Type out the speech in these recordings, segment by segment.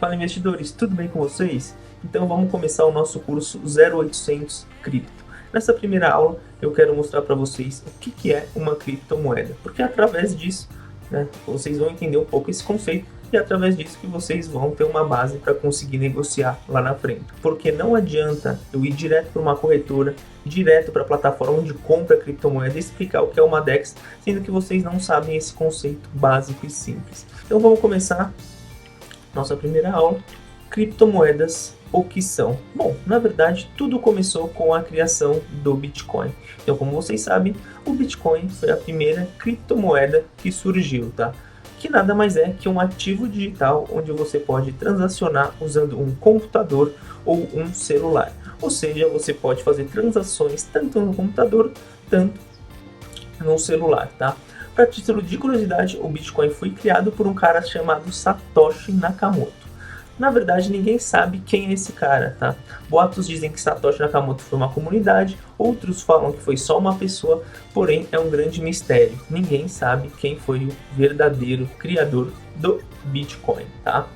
Fala investidores, tudo bem com vocês? Então vamos começar o nosso curso 0800 Cripto. Nessa primeira aula eu quero mostrar para vocês o que é uma criptomoeda, porque através disso vocês vão entender um pouco esse conceito e através disso que vocês vão ter uma base para conseguir negociar lá na frente. Porque não adianta eu ir direto para uma corretora, direto para a plataforma onde compra criptomoeda e explicar o que é uma DEX, sendo que vocês não sabem esse conceito básico e simples. Então vamos começar nossa primeira aula, criptomoedas, o que são? Bom, na verdade, tudo começou com a criação do Bitcoin. Então, como vocês sabem, o Bitcoin foi a primeira criptomoeda que surgiu, tá? Que nada mais é que um ativo digital onde você pode transacionar usando um computador ou um celular. Ou seja, você pode fazer transações tanto no computador, tanto no celular, tá? Para título de curiosidade, o Bitcoin foi criado por um cara chamado Satoshi Nakamoto. Na verdade, ninguém sabe quem é esse cara, tá? Boatos dizem que Satoshi Nakamoto foi uma comunidade, outros falam que foi só uma pessoa, porém é um grande mistério. Ninguém sabe quem foi o verdadeiro criador do Bitcoin, tá?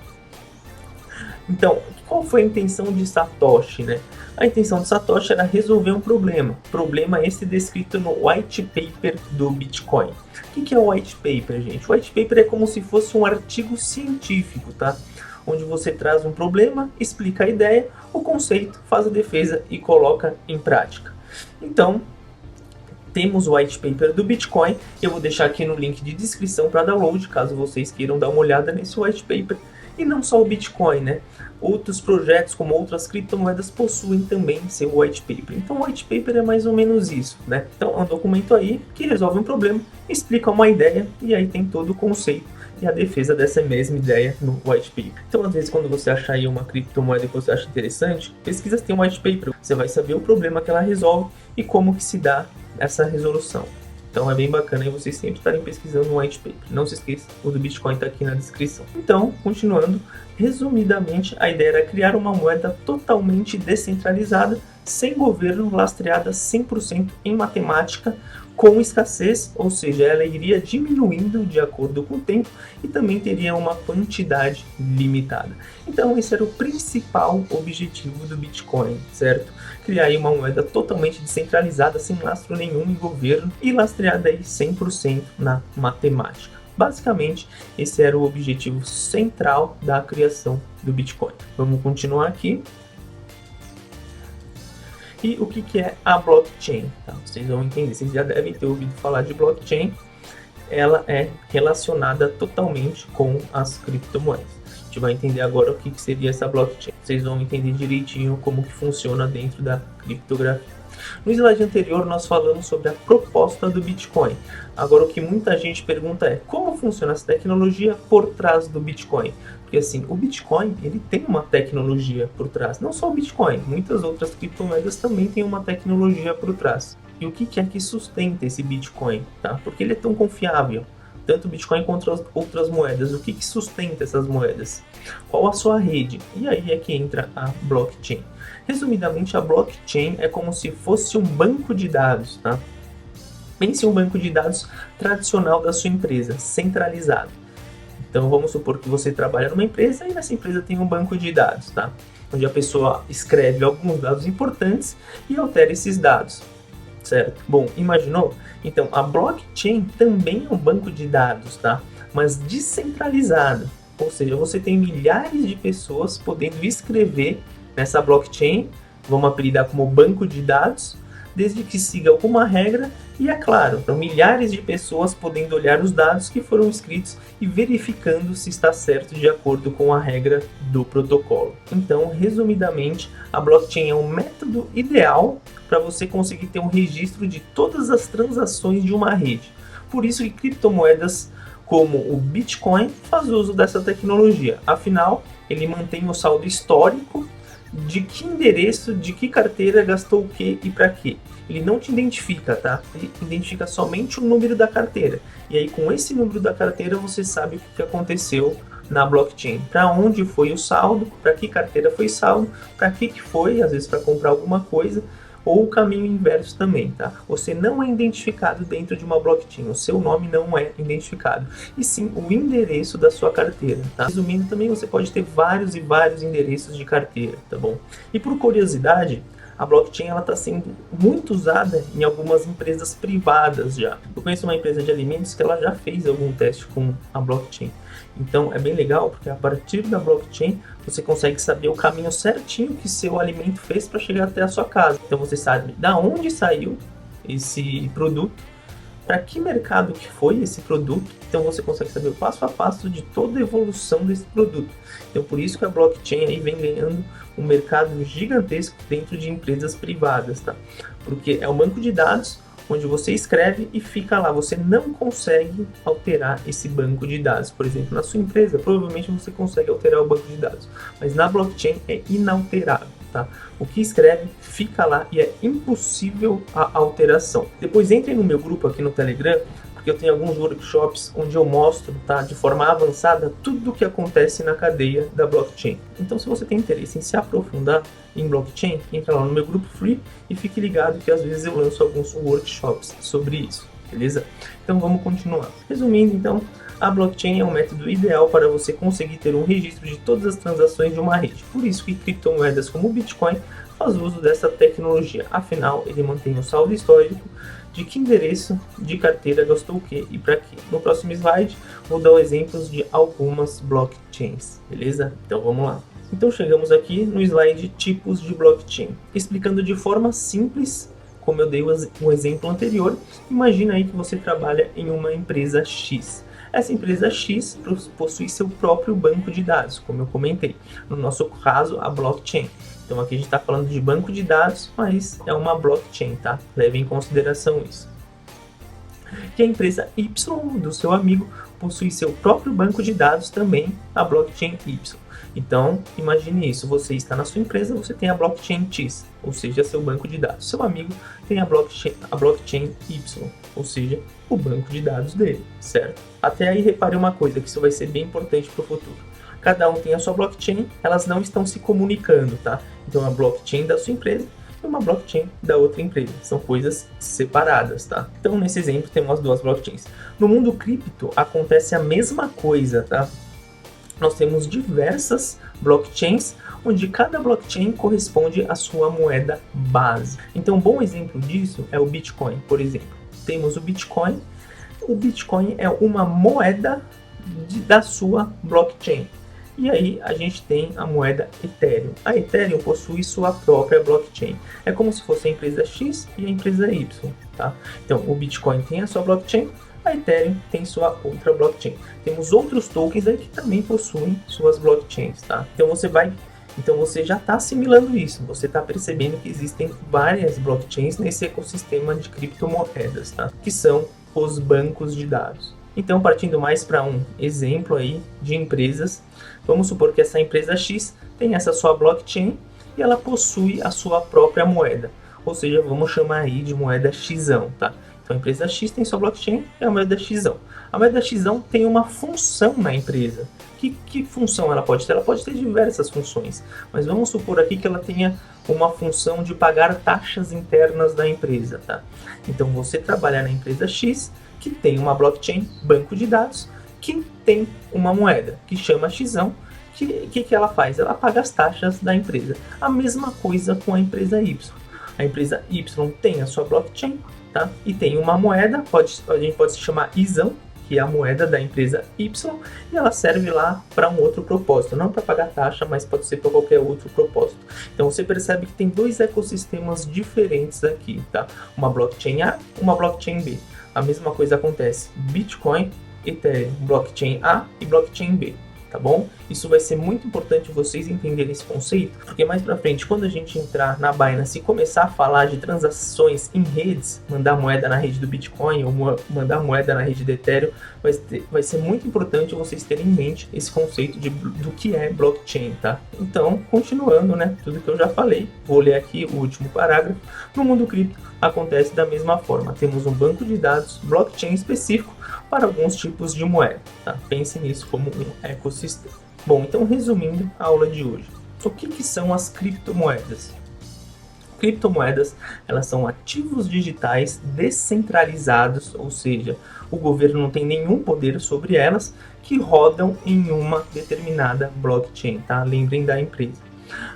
Então, qual foi a intenção de Satoshi, né? A intenção de Satoshi era resolver um problema. Problema esse descrito no white paper do Bitcoin. O que é o white paper, gente? O white paper é como se fosse um artigo científico, tá? Onde você traz um problema, explica a ideia, o conceito, faz a defesa e coloca em prática. Então, temos o white paper do Bitcoin. Eu vou deixar aqui no link de descrição para download, caso vocês queiram dar uma olhada nesse white paper. E não só o Bitcoin, né? Outros projetos, como outras criptomoedas, possuem também seu white paper. Então, o white paper é mais ou menos isso, né? Então, é um documento aí que resolve um problema, explica uma ideia e aí tem todo o conceito e a defesa dessa mesma ideia no white paper. Então, às vezes, quando você achar aí uma criptomoeda que você acha interessante, pesquisa se tem um white paper. Você vai saber o problema que ela resolve e como que se dá essa resolução. Então é bem bacana aí vocês sempre estarem pesquisando no white paper. Não se esqueça, o do Bitcoin está aqui na descrição. Então, continuando, resumidamente, a ideia era criar uma moeda totalmente descentralizada, sem governo, lastreada 100% em matemática, com escassez, ou seja, ela iria diminuindo de acordo com o tempo e também teria uma quantidade limitada. Então esse era o principal objetivo do Bitcoin, certo? Criar aí uma moeda totalmente descentralizada, sem lastro nenhum em governo e lastreada aí 100% na matemática. Basicamente, esse era o objetivo central da criação do Bitcoin. Vamos continuar aqui. E o que é a blockchain? Tá? Vocês vão entender, vocês já devem ter ouvido falar de blockchain. Ela é relacionada totalmente com as criptomoedas. A gente vai entender agora o que seria essa blockchain. Vocês vão entender direitinho como que funciona dentro da criptografia. No slide anterior nós falamos sobre a proposta do Bitcoin. Agora o que muita gente pergunta é como funciona essa tecnologia por trás do Bitcoin? Porque assim, o Bitcoin ele tem uma tecnologia por trás. Não só o Bitcoin, muitas outras criptomoedas também têm uma tecnologia por trás. E o que é que sustenta esse Bitcoin? Tá? Porque ele é tão confiável. Tanto o Bitcoin quanto as outras moedas. O que sustenta essas moedas? Qual a sua rede? E aí é que entra a blockchain. Resumidamente, a blockchain é como se fosse um banco de dados, tá? Pense em um banco de dados tradicional da sua empresa, centralizado. Então vamos supor que você trabalha numa empresa e nessa empresa tem um banco de dados, tá? Onde a pessoa escreve alguns dados importantes e altera esses dados, certo? Bom, imaginou? Então a blockchain também é um banco de dados, tá? Mas descentralizado. Ou seja, você tem milhares de pessoas podendo escrever nessa blockchain, vamos apelidar como banco de dados, desde que siga alguma regra e, é claro, para milhares de pessoas podendo olhar os dados que foram escritos e verificando se está certo de acordo com a regra do protocolo. Então, resumidamente, a blockchain é um método ideal para você conseguir ter um registro de todas as transações de uma rede. Por isso que criptomoedas como o Bitcoin faz uso dessa tecnologia. Afinal, ele mantém o saldo histórico de que endereço, de que carteira gastou o que e para quê. Ele não te identifica, tá? Ele identifica somente o número da carteira. E aí com esse número da carteira você sabe o que aconteceu na blockchain. Para onde foi o saldo, para que carteira foi saldo, para que foi, às vezes para comprar alguma coisa, ou o caminho inverso também, tá? Você não é identificado dentro de uma blockchain, o seu nome não é identificado, e sim o endereço da sua carteira, tá? Resumindo, também você pode ter vários e vários endereços de carteira, tá bom? E por curiosidade, a blockchain ela está sendo muito usada em algumas empresas privadas já. Eu conheço uma empresa de alimentos que ela já fez algum teste com a blockchain. Então é bem legal porque a partir da blockchain você consegue saber o caminho certinho que seu alimento fez para chegar até a sua casa. Então você sabe da onde saiu esse produto, para que mercado que foi esse produto, então você consegue saber o passo a passo de toda a evolução desse produto. Então por isso que a blockchain aí vem ganhando um mercado gigantesco dentro de empresas privadas, tá? Porque é um banco de dados onde você escreve e fica lá, você não consegue alterar esse banco de dados. Por exemplo, na sua empresa, provavelmente você consegue alterar o banco de dados, mas na blockchain é inalterável. Tá? O que escreve fica lá e é impossível a alteração. Depois entrem no meu grupo aqui no Telegram, porque eu tenho alguns workshops onde eu mostro, tá, de forma avançada tudo o que acontece na cadeia da blockchain. Então se você tem interesse em se aprofundar em blockchain, entra lá no meu grupo free e fique ligado que às vezes eu lanço alguns workshops sobre isso, beleza? Então vamos continuar. Resumindo então, a blockchain é um método ideal para você conseguir ter um registro de todas as transações de uma rede. Por isso que criptomoedas como o Bitcoin faz uso dessa tecnologia. Afinal, ele mantém o saldo histórico de que endereço de carteira gastou o que e para quê. No próximo slide, vou dar exemplos de algumas blockchains, beleza? Então vamos lá. Então chegamos aqui no slide tipos de blockchain, explicando de forma simples. Como eu dei o exemplo anterior, imagina aí que você trabalha em uma empresa X. Essa empresa X possui seu próprio banco de dados, como eu comentei. No nosso caso, a blockchain. Então aqui a gente está falando de banco de dados, mas é uma blockchain, tá? Leve em consideração isso. Que a empresa Y do seu amigo possui seu próprio banco de dados também, a blockchain Y. Então, imagine isso, você está na sua empresa, você tem a blockchain X, ou seja, seu banco de dados. Seu amigo tem a blockchain Y, ou seja, o banco de dados dele, certo? Até aí repare uma coisa, que isso vai ser bem importante para o futuro. Cada um tem a sua blockchain, elas não estão se comunicando, tá? Então, a blockchain da sua empresa e uma blockchain da outra empresa. São coisas separadas, tá? Então, nesse exemplo, temos as duas blockchains. No mundo cripto, acontece a mesma coisa, tá? Nós temos diversas blockchains, onde cada blockchain corresponde à sua moeda base. Então, um bom exemplo disso é o Bitcoin, por exemplo. Temos o Bitcoin é uma moeda da sua blockchain. E aí a gente tem a moeda Ethereum. A Ethereum possui sua própria blockchain. É como se fosse a empresa X e a empresa Y, tá? Então, o Bitcoin tem a sua blockchain, a Ethereum tem sua outra blockchain. Temos outros tokens aí que também possuem suas blockchains, tá? Então você já está assimilando isso, você está percebendo que existem várias blockchains nesse ecossistema de criptomoedas, tá? Que são os bancos de dados. Então, partindo mais para um exemplo aí de empresas, vamos supor que essa empresa X tem essa sua blockchain e ela possui a sua própria moeda, ou seja, vamos chamar aí de moeda Xão, tá? Então a empresa X tem sua blockchain e a moeda Xão. A moeda Xão tem uma função na empresa. Que função ela pode ter? Ela pode ter diversas funções, mas vamos supor aqui que ela tenha uma função de pagar taxas internas da empresa, tá? Então você trabalha na empresa X, que tem uma blockchain, banco de dados, que tem uma moeda, que chama Xão. Que ela faz? Ela paga as taxas da empresa. A mesma coisa com a empresa Y. A empresa Y tem a sua blockchain, tá? E tem uma moeda, a gente pode se chamar Izão, que é a moeda da empresa Y, e ela serve lá para um outro propósito, não para pagar taxa, mas pode ser para qualquer outro propósito. Então você percebe que tem dois ecossistemas diferentes aqui, tá? Uma blockchain A, uma blockchain B. A mesma coisa acontece Bitcoin, Ethereum, blockchain A e blockchain B. Tá bom? Isso vai ser muito importante vocês entenderem esse conceito, porque mais pra frente, quando a gente entrar na Binance e começar a falar de transações em redes, mandar moeda na rede do Bitcoin ou mandar moeda na rede do Ethereum, vai ser muito importante vocês terem em mente esse conceito do que é blockchain, tá? Então, continuando, né, tudo que eu já falei, vou ler aqui o último parágrafo. No mundo cripto, acontece da mesma forma. Temos um banco de dados, blockchain específico, para alguns tipos de moeda, tá? Pense nisso como um ecossistema. Bom, então resumindo a aula de hoje. O que são as criptomoedas? Criptomoedas, elas são ativos digitais descentralizados, ou seja, o governo não tem nenhum poder sobre elas, que rodam em uma determinada blockchain, tá? Lembrem da empresa.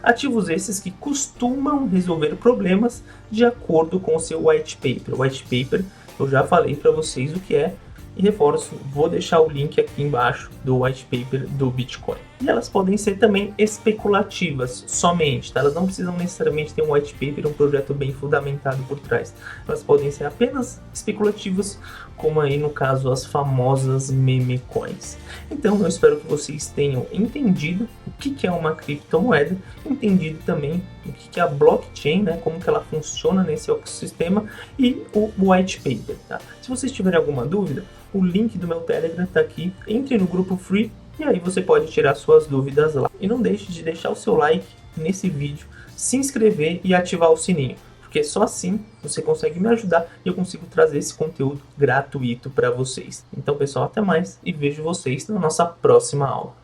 Ativos esses que costumam resolver problemas de acordo com o seu white paper. O white paper, eu já falei para vocês o que é, e reforço, vou deixar o link aqui embaixo do white paper do Bitcoin. E elas podem ser também especulativas somente, tá? Elas não precisam necessariamente ter um white paper, um projeto bem fundamentado por trás. Elas podem ser apenas especulativas, como aí no caso as famosas meme coins. Então eu espero que vocês tenham entendido o que é uma criptomoeda, entendido também o que é a blockchain, né, como que ela funciona nesse ecossistema e o white paper, tá? Se vocês tiverem alguma dúvida, o link do meu Telegram está aqui, entre no grupo free e aí você pode tirar suas dúvidas lá. E não deixe de deixar o seu like nesse vídeo, se inscrever e ativar o sininho, porque só assim você consegue me ajudar e eu consigo trazer esse conteúdo gratuito para vocês. Então pessoal, até mais e vejo vocês na nossa próxima aula.